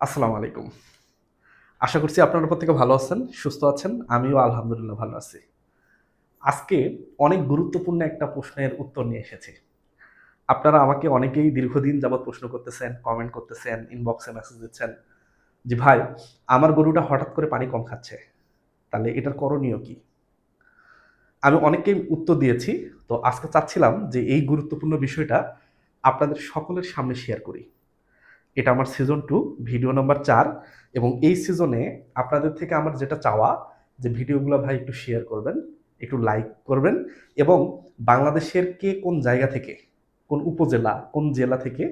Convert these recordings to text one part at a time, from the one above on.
আসসালামু আলাইকুম। আশা করছি আপনারা প্রত্যেকে ভালো আছেন, সুস্থ আছেন। আমিও আলহামদুলিল্লাহ ভালো আছি। আজকে অনেক গুরুত্বপূর্ণ একটা প্রশ্নের উত্তর নিয়ে এসেছি। আপনারা আমাকে অনেকেই দীর্ঘদিন যাবৎ প্রশ্ন করতেছেন, কমেন্ট করতেছেন, ইনবক্সে মেসেজ দিচ্ছেন যে, "ভাই, আমার গরুটা হঠাৎ করে পানি কম খাচ্ছে। তাহলে এটার করণীয় কি?" আমি অনেককেই উত্তর দিয়েছি। তো আজকে চাচ্ছিলাম যে এই গুরুত্বপূর্ণ বিষয়টা আপনাদের সকলের সামনে শেয়ার করি। এটা আমার সিজন 2 ভিডিও নাম্বার 4 এবং এই সিজনে আপনাদের থেকে আমার যেটা চাওয়া যে ভিডিওগুলো ভাই একটু শেয়ার করবেন, একটু লাইক করবেন এবং বাংলাদেশের কে কোন জায়গা থেকে, কোন উপজেলা, কোন জেলা থেকে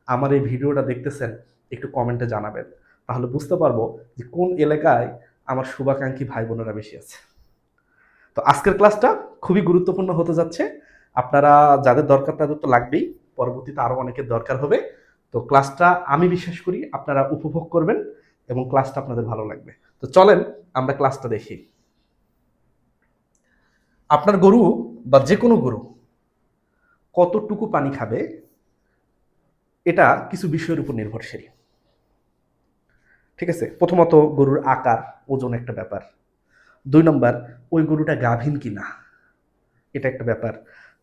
আমার এই ভিডিওটা দেখতেছেন একটু কমেন্টে জানাবেন। তাহলে বুঝতে পারবো যে কোন এলাকায় আমার শুভাকাঙ্ক্ষী ভাই বোনেরা বেশি আছে। তো আজকের ক্লাসটা খুবই গুরুত্বপূর্ণ হতে যাচ্ছে। আপনারা যাদের দরকার তাদের তো লাগবেই, পরবর্তীতে আরও অনেকের দরকার হবে। তো ক্লাসটা আমি বিশ্বাস করি আপনারা উপভোগ করবেন এবং ক্লাসটা আপনাদের ভালো লাগবে। তো চলেন আমরা ক্লাসটা দেখি। আপনার গরু বা যে কোনো গরু কতটুকু পানি খাবে এটা কিছু বিষয়ের উপর নির্ভরশীল। ঠিক আছে? প্রথমত গরুর আকার, ওজন একটা ব্যাপার। ২ নম্বর ওই গরুটা গাভীন কিনা, এটা একটা ব্যাপার।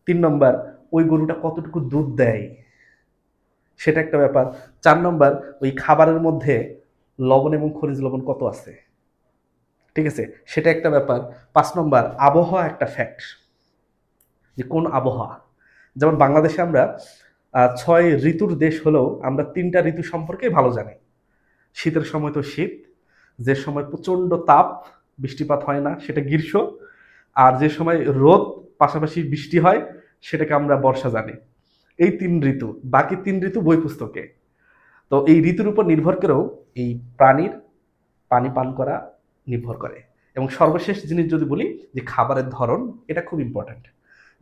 ৩ নম্বর ওই গরুটা কতটুকু দুধ দেয়, সেটা একটা ব্যাপার। ৪ নম্বর ওই খাবারের মধ্যে লবণ এবং খনিজ লবণ কত আছে, ঠিক আছে, সেটা একটা ব্যাপার। ৫ নম্বর আবহাওয়া একটা ফ্যাক্ট, যে কোন আবহাওয়া। যেমন বাংলাদেশে আমরা ৬ ঋতুর দেশ হলেও আমরা ৩টা ঋতু সম্পর্কে ভালো জানি। শীতের সময় তো শীত, যে সময় প্রচণ্ড তাপ, বৃষ্টিপাত হয় না সেটা গ্রীষ্ম, আর যে সময় রোদ পাশাপাশি বৃষ্টি হয় সেটাকে আমরা বর্ষা জানি। এই ৩ ঋতু, বাকি ৩ ঋতু বই পুস্তকে। তো এই ঋতুর উপর নির্ভর করেও এই প্রাণীর পানি পান করা নির্ভর করে। এবং সর্বশেষ জিনিস যদি বলি যে খাবারের ধরন, এটা খুব ইম্পর্ট্যান্ট।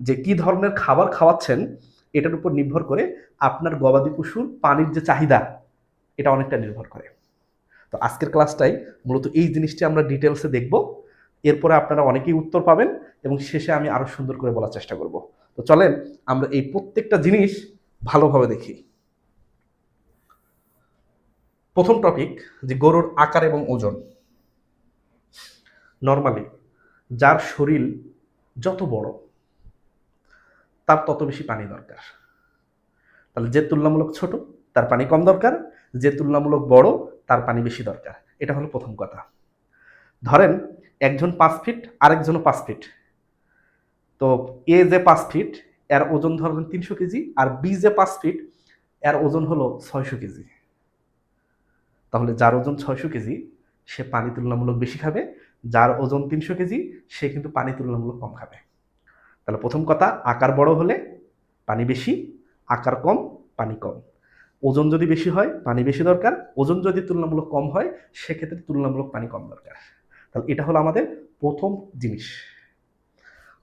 যে কি ধরনের খাবার খাওয়াচ্ছেন এটার উপর নির্ভর করে আপনার গবাদি পশুর পানির যে চাহিদা এটা অনেকটা নির্ভর করে। তো আজকের ক্লাসটাই মূলত এই জিনিসটি আমরা ডিটেলসে দেখব। এরপরে আপনারা অনেকেই উত্তর পাবেন এবং শেষে আমি আরো সুন্দর করে বলার চেষ্টা করব। তো চলেন আমরা এই প্রত্যেকটা জিনিস ভালোভাবে দেখি। প্রথম টপিক, যে গরুর আকার এবং ওজন। নর্মালি যার শরীর যত বড় তার তত বেশি পানি দরকার। তাহলে যে তুলনামূলক ছোট তার পানি কম দরকার, যে তুলনামূলক বড় তার পানি বেশি দরকার। এটা হলো প্রথম কথা। ধরেন একজন ৫ ফিট আরেকজনও ৫ ফিট। তো এ যে ৫ ফিট এর ওজন ধরবেন ৩০০ কেজি, আর বি যে ৫ ফিট এর ওজন হলো ৬০০ কেজি। তাহলে যার ওজন ৬০০ কেজি সে পানি তুলনামূলক বেশি খাবে, যার ওজন ৩০০ কেজি সে কিন্তু পানি তুলনামূলক কম খাবে। তাহলে প্রথম কথা, আকার বড় হলে পানি বেশি, আকার কম পানি কম। ওজন যদি বেশি হয় পানি বেশি দরকার, ওজন যদি তুলনামূলক কম হয় সেক্ষেত্রে তুলনামূলক পানি কম দরকার। তাহলে এটা হলো আমাদের প্রথম জিনিস।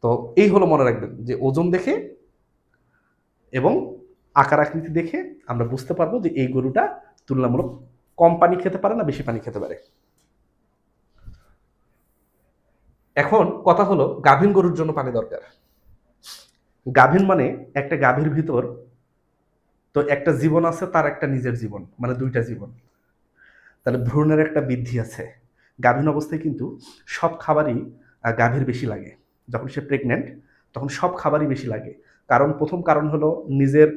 তো এই হলো, মনে রাখবেন যে ওজন দেখে এবং আকার আকৃতি দেখে আমরা বুঝতে পারবো যে এই গরুটা তুলনামূলক কম পানি খেতে পারে না বেশি পানি খেতে পারে। এখন কথা হলো গাভীন গরুর জন্য পানি দরকার। গাভীন মানে একটা গাভীর ভিতর তো একটা জীবন আছে, তার একটা নিজের জীবন, মানে দুইটা জীবন। তাহলে ভ্রূণের একটা বৃদ্ধি আছে। গাভীন অবস্থায় কিন্তু সব খাবারই গাভীর বেশি লাগে। যখন সে প্রেগনেন্ট তখন সব খাবারই বেশি লাগে। কারণ প্রথম কারণ হলো নিজের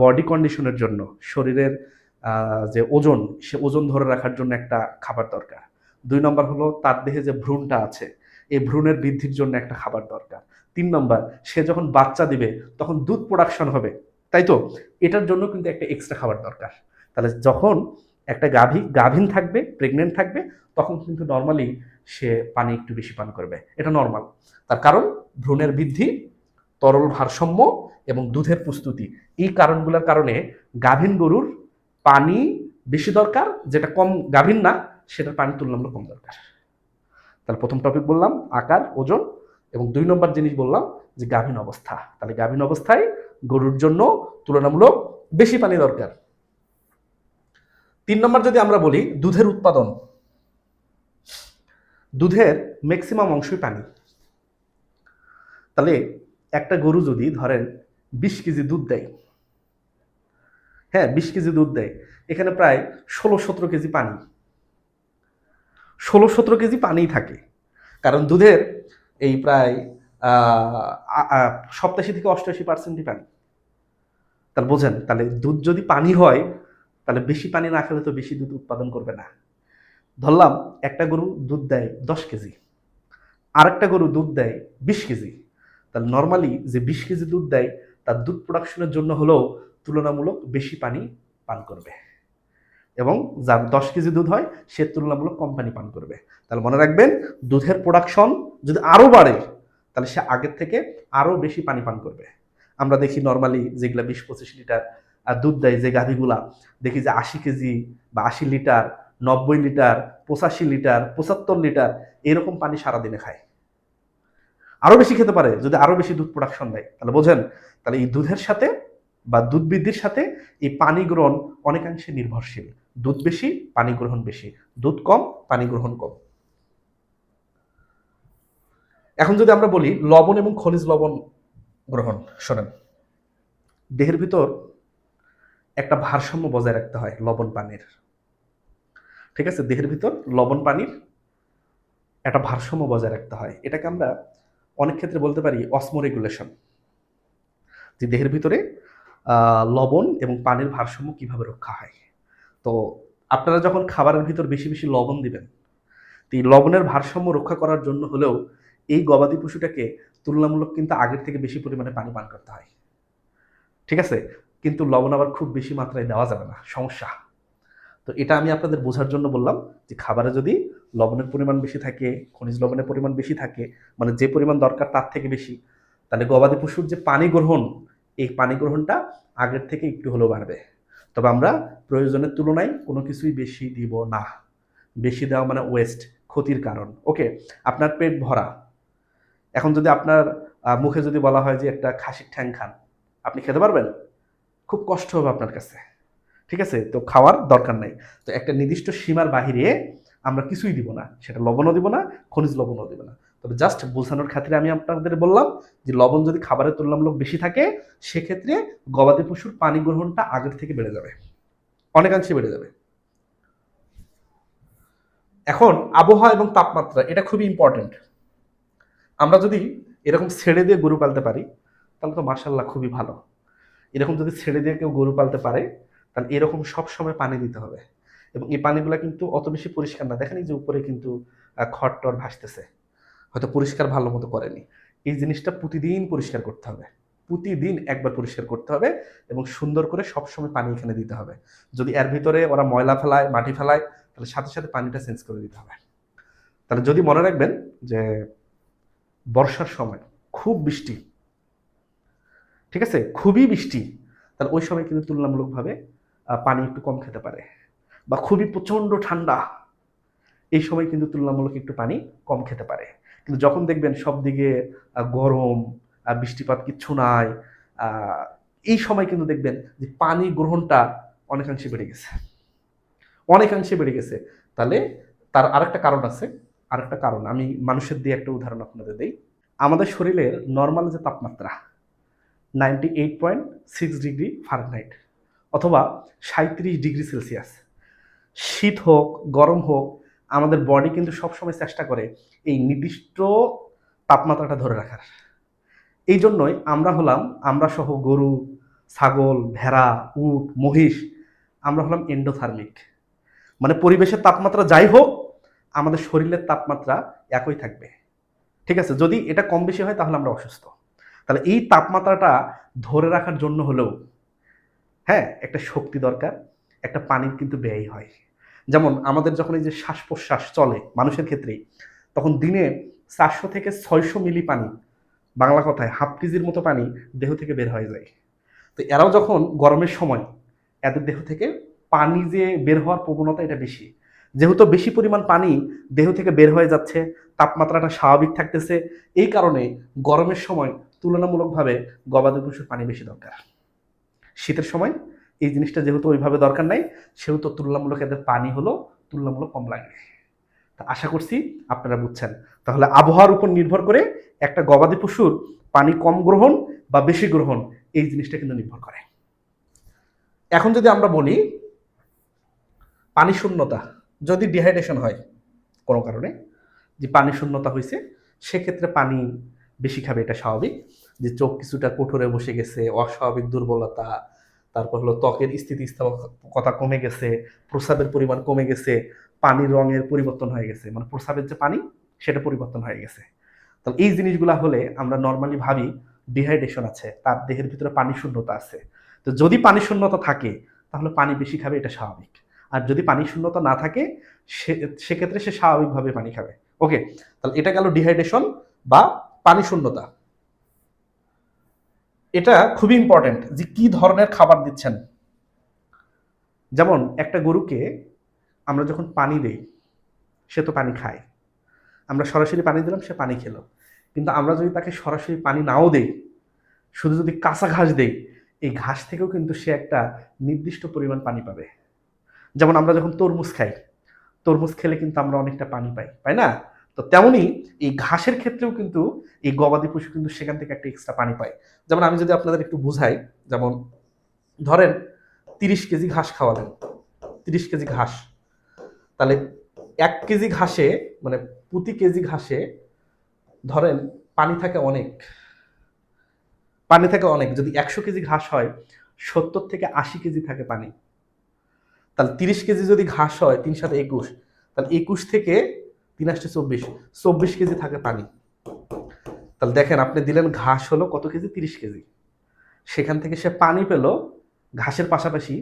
বডি কন্ডিশনের জন্য, শরীরের যে ওজন সে ওজন ধরে রাখার জন্য একটা খাবার দরকার। ২ নম্বর হলো তার দেহে যে ভ্রূণটা আছে এই ভ্রূণের বৃদ্ধির জন্য একটা খাবার দরকার। ৩ নম্বর সে যখন বাচ্চা দিবে তখন দুধ প্রোডাকশন হবে, তাই তো? এটার জন্য কিন্তু একটা এক্সট্রা খাবার দরকার। তাহলে যখন একটা গাভীন থাকবে, প্রেগনেন্ট থাকবে, তখন কিন্তু নর্মালি সে পানি একটু বেশি পান করবে, এটা নর্মাল। তার কারণ ভ্রূণের বৃদ্ধি, তরল ভারসাম্য এবং দুধের প্রস্তুতি, এই কারণগুলোর কারণে গাভীন গরুর পানি বেশি দরকার, যেটা কম গাভীন না সেটার পানি তুলনামূলক কম দরকার। তাহলে প্রথম টপিক বললাম আকার ওজন, এবং ২ নম্বর জিনিস বললাম যে গাভীন অবস্থা। তাহলে গাভীন অবস্থায় গরুর জন্য তুলনামূলক বেশি পানি দরকার। ৩ নম্বর যদি আমরা বলি দুধের উৎপাদন, দুধের ম্যাক্সিমাম অংশই পানি। তাহলে একটা গরু যদি ধরেন ২০ কেজি দুধ দেয়, হ্যাঁ 20 কেজি দুধ দেয়, এখানে প্রায় 16-17 কেজি পানি, 16-17 কেজি পানিই থাকে। কারণ দুধের এই প্রায় 87 থেকে 88% পানি। তাহলে বোঝেন, তাহলে দুধ যদি পানি হয় তাহলে বেশি পানি না খেলে তো বেশি দুধ উৎপাদন করবে না। ধরলাম একটা গরু দুধ দেয় 10 কেজি, আরেকটা গরু দুধ দেয় 20 কেজি, তাহলে নর্মালি যে 20 কেজি দুধ দেয় তার দুধ প্রোডাকশনের জন্য হলেও তুলনামূলক বেশি পানি পান করবে, এবং যার 10 কেজি দুধ হয় সে তুলনামূলক কম পানি পান করবে। তাহলে মনে রাখবেন, দুধের প্রোডাকশন যদি আরও বাড়ে তাহলে সে আগের থেকে আরও বেশি পানি পান করবে। আমরা দেখি নর্মালি যেগুলা 20-25 লিটার দুধ দেয় যে গাভীগুলা, দেখি যে 80 কেজি বা 80 লিটার, 90 লিটার, 85 লিটার, 75 লিটার এরকম পানি সারাদিনে খায়। আরও বেশি খেতে পারে যদি আরও বেশি দুধ প্রোডাকশন দেয়। তাহলে বোঝেন, তাহলে এই দুধের সাথে বা দুধ বৃদ্ধির সাথে এই পানি গ্রহণ অনেকাংশে নির্ভরশীল। দুধ বেশি পানি গ্রহণ বেশি, দুধ কম পানি গ্রহণ কম। এখন যদি আমরা বলি লবণ এবং খনিজ লবণ গ্রহণ, শোনেন, দেহের ভিতর একটা ভারসাম্য বজায় রাখতে হয় লবণ পানির। ঠিক আছে, দেহের ভিতর লবণ পানির একটা ভারসাম্য বজায় রাখতে হয়। এটাকে আমরা অনেক ক্ষেত্রে বলতে পারি অসমোরেগুলেশন, যে দেহের ভিতরে লবণ এবং পানির ভারসাম্য কিভাবে রক্ষা হয়। তো আপনারা যখন খাবারের ভিতর বেশি বেশি লবণ দিবেন, তো এই লবণের ভারসাম্য রক্ষা করার জন্য হলেও এই গবাদি পশুটাকে তুলনামূলক কিন্তু আগের থেকে বেশি পরিমাণে পানি পান করতে হয়। ঠিক আছে, কিন্তু লবণ আবার খুব বেশি মাত্রায় দেওয়া যাবে না, সমস্যা। তো এটা আমি আপনাদের বোঝার জন্য বললাম যে খাবারে যদি লবণের পরিমাণ বেশি থাকে, খনিজ লবণের পরিমাণ বেশি থাকে, মানে যে পরিমাণ দরকার তার থেকে বেশি, তাহলে গবাদি পশুর যে পানি গ্রহণ, এই পানি গ্রহণটা আগের থেকে একটু হলেও বাড়বে। তবে আমরা প্রয়োজনের তুলনায় কোনো কিছুই বেশি দিব না। বেশি দেওয়া মানে ওয়েস্ট, ক্ষতির কারণ। ওকে, আপনার পেট ভরা, এখন যদি আপনার মুখে যদি বলা হয় যে একটা খাসির ঠ্যাং খান, আপনি খেতে পারবেন? খুব কষ্ট হবে আপনার কাছে। ঠিক আছে, তো খাওয়ার দরকার নাই। তো একটা নির্দিষ্ট সীমার বাহিরে আমরা কিছুই দিব না, সেটা লবণও দিব না, খনিজ লবণও দিব না। তবে জাস্ট বোঝানোর খাতিরে আমি আপনাদের বললাম যে লবণ যদি খাবারের তুলনামূলক বেশি থাকে, সেক্ষেত্রে গবাদি পশুর পানি গ্রহণটা আগের থেকে বেড়ে যাবে, অনেকাংশে বেড়ে যাবে। এখন আবহাওয়া এবং তাপমাত্রা, এটা খুবই ইম্পর্টেন্ট। আমরা যদি এরকম ছেড়ে দিয়ে গরু পালতে পারি তাহলে তো মাশাআল্লাহ খুবই ভালো। এরকম যদি ছেড়ে দিয়ে কেউ গরু পালতে পারে তাহলে এরকম সব সময় পানি দিতে হবে, এবং এই পানিগুলো কিন্তু অত বেশি পরিষ্কার না। দেখেন এই যে উপরে কিন্তু খড় টড় ভাসতেছে, হয়তো পরিষ্কার ভালো মতো করেনি। এই জিনিসটা প্রতিদিন পরিষ্কার করতে হবে, প্রতিদিন একবার পরিষ্কার করতে হবে, এবং সুন্দর করে সবসময় পানি এখানে দিতে হবে। যদি এর ভিতরে ওরা ময়লা ফেলায়, মাটি ফেলায়, তাহলে সাথে সাথে পানিটা চেঞ্জ করে দিতে হবে। তাহলে যদি মনে রাখবেন যে বর্ষার সময় খুব বৃষ্টি, ঠিক আছে, খুবই বৃষ্টি, তাহলে ওই সময় কিন্তু তুলনামূলকভাবে পানি একটু কম খেতে পারে। বা খুবই প্রচণ্ড ঠান্ডা, এই সময় কিন্তু তুলনামূলক একটু পানি কম খেতে পারে। কিন্তু যখন দেখবেন সব দিকে গরম, বৃষ্টিপাত কিচ্ছু নাই, এই সময় কিন্তু দেখবেন যে পানি গ্রহণটা অনেকাংশে বেড়ে গেছে, অনেকাংশে বেড়ে গেছে। তাহলে তার আরেকটা কারণ আছে, আরেকটা কারণ আমি মানুষের দিয়ে একটা উদাহরণ আপনাদের দিই। আমাদের শরীরের নর্মাল যে তাপমাত্রা 98.6 ডিগ্রি ফারেনহাইট, অথবা 37 ডিগ্রি সেলসিয়াস, শীত হোক গরম হোক, আমাদের বডি কিন্তু সবসময় চেষ্টা করে এই নির্দিষ্ট তাপমাত্রাটা ধরে রাখার। এই জন্যই আমরা সহ গরু, ছাগল, ভেড়া, উট, মহিষ, আমরা হলাম এন্ডোথার্মিক। মানে পরিবেশের তাপমাত্রা যাই হোক, আমাদের শরীরের তাপমাত্রা একই থাকবে। ঠিক আছে, যদি এটা কম বেশি হয় তাহলে আমরা অসুস্থ। তাহলে এই তাপমাত্রাটা ধরে রাখার জন্য হলেও, হ্যাঁ, একটা শক্তি দরকার, একটা পানির কিন্তু ব্যয় হয়। যেমন আমাদের যখন এই যে শ্বাস প্রশ্বাস চলে মানুষের ক্ষেত্রেই, তখন দিনে 400 থেকে 600 মিলি পানি, বাংলা কথায় 1/2 কেজির মতো পানি দেহ থেকে বের হয়ে যায়। তো এরাও যখন গরমের সময়, এদের দেহ থেকে পানি যে বের হওয়ার প্রবণতা এটা বেশি। যেহেতু বেশি পরিমাণ পানি দেহ থেকে বের হয়ে যাচ্ছে, তাপমাত্রাটা স্বাভাবিক থাকতেছে, এই কারণে গরমের সময় তুলনামূলকভাবে গবাদি পশুর পানি বেশি দরকার। শীতের সময় এই জিনিসটা যেহেতু ওইভাবে দরকার নাই, সেহেতু তুলনামূলক এদের পানি হলো তুলনামূলক কম লাগে। তা আশা করছি আপনারা বুঝছেন। তাহলে আবহাওয়ার উপর নির্ভর করে একটা গবাদি পশুর পানি কম গ্রহণ বা বেশি গ্রহণ, এই জিনিসটা কিন্তু নির্ভর করে। এখন যদি আমরা বলি পানি শূন্যতা, যদি ডিহাইড্রেশন হয় কোনো কারণে, যে পানি শূন্যতা হয়েছে, সেক্ষেত্রে পানি বেশি খাবে, এটা স্বাভাবিক। যে চোখ কিছুটা কঠোরে বসে গেছে, অস্বাভাবিক দুর্বলতা, তারপর হলো ত্বকের স্থিতিস্থাপকতা কমে গেছে, প্রস্রাবের পরিমাণ কমে গেছে, পানির রঙের পরিবর্তন হয়ে গেছে, মানে প্রস্রাবের যে পানি সেটা পরিবর্তন হয়ে গেছে। তো এই জিনিসগুলা হলে আমরা নর্মালি ভাবি ডিহাইড্রেশন আছে, তার দেহের ভিতরে পানি শূন্যতা আছে। তো যদি পানি শূন্যতা থাকে তাহলে পানি বেশি খাবে, এটা স্বাভাবিক। আর যদি পানি শূন্যতা না থাকে সেক্ষেত্রে সে স্বাভাবিকভাবে পানি খাবে। ওকে, তাহলে এটা গেল ডিহাইড্রেশন বা পানি শূন্যতা। এটা খুবই ইম্পর্টেন্ট যে কি ধরনের খাবার দিচ্ছেন। যেমন একটা গরুকে আমরা যখন পানি দেই, সে তো পানি খায়, আমরা সরাসরি পানি দিলাম, সে পানি খেলো। কিন্তু আমরা যদি তাকে সরাসরি পানি নাও দেই, শুধু যদি কাঁচা ঘাস দেই, এই ঘাস থেকেও কিন্তু সে একটা নির্দিষ্ট পরিমাণ পানি পাবে। যেমন আমরা যখন তরমুজ খাই, তরমুজ খেলে কিন্তু আমরা অনেকটা পানি পাই, তাই না? তো তেমনি এই ঘাসের ক্ষেত্রেও কিন্তু এই গবাদি পশু কিন্তু সেখান থেকে একটা এক্সট্রা পানি পায়। যেমন আমি যদি আপনাদের একটু বুঝাই, যেমন ধরেন 30 কেজি ঘাস খাওয়ালেন, 30 কেজি ঘাস, তাহলে 1 কেজি ঘাসে, মানে প্রতি কেজি ঘাসে ধরেন পানি থাকে অনেক, পানি থাকে অনেক। যদি 100 কেজি ঘাস হয়, 70 থেকে 80 কেজি থাকে পানি। তাহলে 30 কেজি যদি ঘাস হয়, 3 × 7 = 21, তাহলে 21 থেকে 3 × 8 = 24, 24 কেজি থাকে পানি। তাহলে দেখেন, আপনি দিলেন ঘাস হলো কত কেজি? 30 কেজি। সেখান থেকে সে পানি পেল ঘাসের পাশাপাশি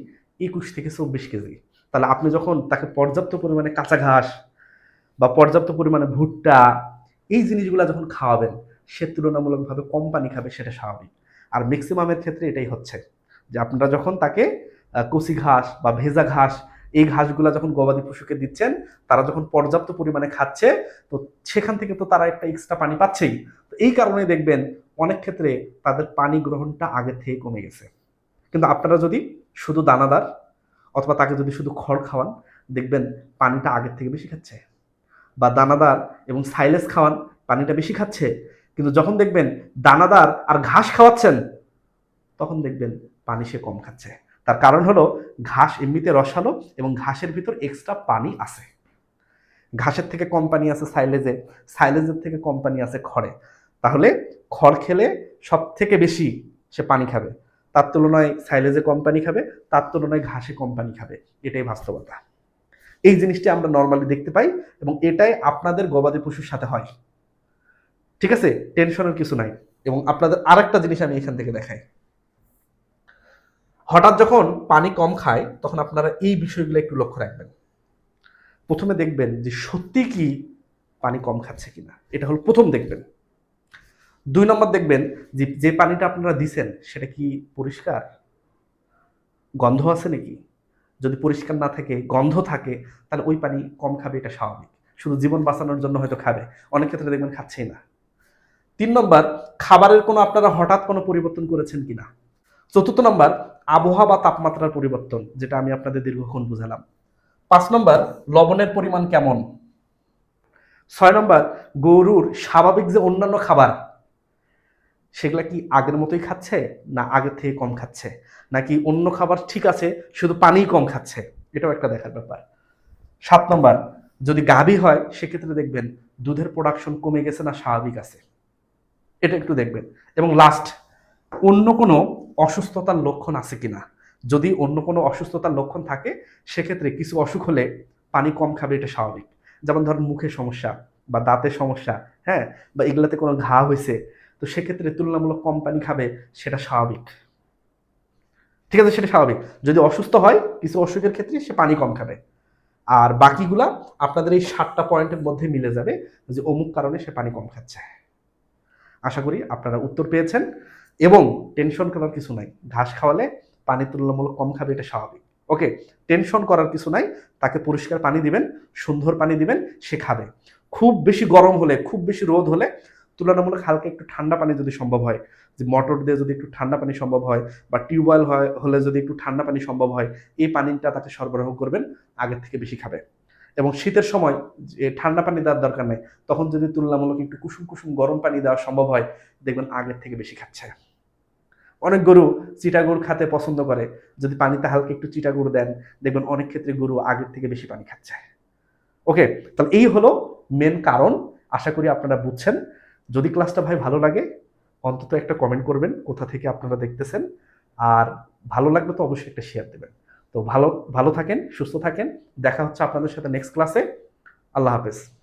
21 থেকে 24 কেজি। তাহলে আপনি যখন তাকে পর্যাপ্ত পরিমাণে কাঁচা ঘাস বা পর্যাপ্ত পরিমাণে ভুট্টা, এই জিনিসগুলো যখন খাওয়াবেন, সে তুলনামূলকভাবে কম পানি খাবে, সেটা স্বাভাবিক। আর ম্যাক্সিমামের ক্ষেত্রে এটাই হচ্ছে, যে আপনারা যখন তাকে কচি ঘাস বা ভেজা ঘাস, এই ঘাসগুলা যখন গবাদি পশুকে দিচ্ছেন, তারা যখন পর্যাপ্ত পরিমাণে খাচ্ছে, তো সেখান থেকে তো তারা একটা এক্সট্রা পানি পাচ্ছেই। তো এই কারণে দেখবেন অনেক ক্ষেত্রে তাদের পানি গ্রহণটা আগের থেকে কমে গেছে। কিন্তু আপনারা যদি শুধু দানাদার অথবা তাকে যদি শুধু খড় খাওয়ান, দেখবেন পানিটা আগের থেকে বেশি খাচ্ছে। বা দানাদার এবং সাইলেজ খাওয়ান, পানিটা বেশি খাচ্ছে। কিন্তু যখন দেখবেন দানাদার আর ঘাস খাওয়াচ্ছেন, তখন দেখবেন পানি সে কম খাচ্ছে। তার কারণ হলো ঘাস এমনিতে রসালো এবং ঘাসের ভিতর এক্সট্রা পানি আছে। ঘাসের থেকে কম পানি আছে সাইলেজে, সাইলেজের থেকে কম পানি আছে খড়ে। তাহলে খড় খেলে সব থেকে বেশি সে পানি খাবে, তার তুলনায় সাইলেজে কম পানি খাবে, তার তুলনায় ঘাসে কম পানি খাবে। এটাই বাস্তবতা। এই জিনিসটি আমরা নর্মালি দেখতে পাই এবং এটাই আপনাদের গবাদি পশুর সাথে হয়। ঠিক আছে, টেনশনের কিছু নাই। এবং আপনাদের আরেকটা জিনিস আমি এখান থেকে দেখাই, হঠাৎ যখন পানি কম খায়, তখন আপনারা এই বিষয়গুলো একটু লক্ষ্য রাখবেন। প্রথমে দেখবেন যে সত্যি কি পানি কম খাচ্ছে কিনা, এটা হলো প্রথম দেখবেন। 2 নম্বর দেখবেন যে যে পানিটা আপনারা দিছেন সেটা কি পরিষ্কার, গন্ধ আছে নাকি। যদি পরিষ্কার না থাকে, গন্ধ থাকে, তাহলে ওই পানি কম খাবে, এটা স্বাভাবিক। শুধু জীবন বাঁচানোর জন্য হয়তো খাবে, অনেক ক্ষেত্রে দেখবেন খাচ্ছেই না। 3 নম্বর, খাবারের কোনো আপনারা হঠাৎ কোনো পরিবর্তন করেছেন কিনা। 4র্থ নম্বর, আবহাওয়া বা তাপমাত্রার পরিবর্তন, যেটা আমি আপনাদের দীর্ঘক্ষণ বুঝালাম। 5 নম্বর, লবণের পরিমাণ কেমন। 6 নম্বর, গরুর স্বাভাবিক যে অন্যান্য খাবার, সেগুলা কি আগের মতোই খাচ্ছে, না আগের থেকে কম খাচ্ছে, নাকি অন্য খাবার ঠিক আছে, শুধু পানিই কম খাচ্ছে, এটাও একটা দেখার ব্যাপার। 7 নম্বর, যদি গাভী হয় সেক্ষেত্রে দেখবেন দুধের প্রোডাকশন কমে গেছে না স্বাভাবিক আছে, এটা একটু দেখবেন। এবং লাস্ট, অন্য কোনো অসুস্থতার লক্ষণ আছে কিনা। যদি অন্য কোনো অসুস্থতার লক্ষণ থাকে, সেক্ষেত্রে কিছু অসুখ হলে পানি কম খাবে, এটা স্বাভাবিক। যেমন ধরেন মুখের সমস্যা বা দাঁতের সমস্যা, হ্যাঁ, বা এগুলাতে কোনো ঘা হয়েছে, তো সেক্ষেত্রে তুলনামূলক কম পানি খাবে, সেটা স্বাভাবিক। ঠিক আছে, সেটা স্বাভাবিক। যদি অসুস্থ হয় কিছু অসুখের ক্ষেত্রে, সে পানি কম খাবে। আর বাকিগুলা আপনাদের এই 7টা পয়েন্টের মধ্যে মিলে যাবে, যে অমুক কারণে সে পানি কম খাচ্ছে। আশা করি আপনারা উত্তর পেয়েছেন এবং টেনশন করার কিছু নাই। ঘাস খাওয়ালে পানি তুলনামূলক কম খাবে, এটা স্বাভাবিক। ওকে, টেনশন করার কিছু নাই। তাকে পরিষ্কার পানি দিবেন, সুন্দর পানি দিবেন, সে খাবে। খুব বেশি গরম হলে, খুব বেশি রোদ হলে তুলনামূলক হালকা একটু ঠান্ডা পানি যদি সম্ভব হয়, যে মোটর দিয়ে যদি একটু ঠান্ডা পানি সম্ভব হয়, বা টিউবওয়েল হলে যদি একটু ঠান্ডা পানি সম্ভব হয়, এই পানিটা তাকে সরবরাহ করবেন, আগের থেকে বেশি খাবে। এবং শীতের সময় যে ঠান্ডা পানি দেওয়ার দরকার নেই, তখন যদি তুলনামূলক একটু কুসুম কুসুম গরম পানি দেওয়া সম্ভব হয়, দেখবেন আগের থেকে বেশি খাচ্ছে। অনেক গরু চিটাগুড় খেতে পছন্দ করে, যদি পানিতে হালকা একটু চিটাগুড় দেন দেখবেন অনেক ক্ষেত্রে গরু আগের থেকে বেশি পানি খাচ্ছে। ওকে, তাহলে এই হলো মেন কারণ। আশা করি আপনারা বুঝছেন। যদি ক্লাসটা ভাই ভালো লাগে অন্তত একটা কমেন্ট করবেন কোথা থেকে আপনারা দেখতেছেন, আর ভালো লাগলে তো অবশ্যই একটা শেয়ার দেবেন। তো ভালো ভালো থাকেন, সুস্থ থাকেন, দেখা হচ্ছে আপনাদের সাথে নেক্সট ক্লাসে। আল্লাহ হাফেজ।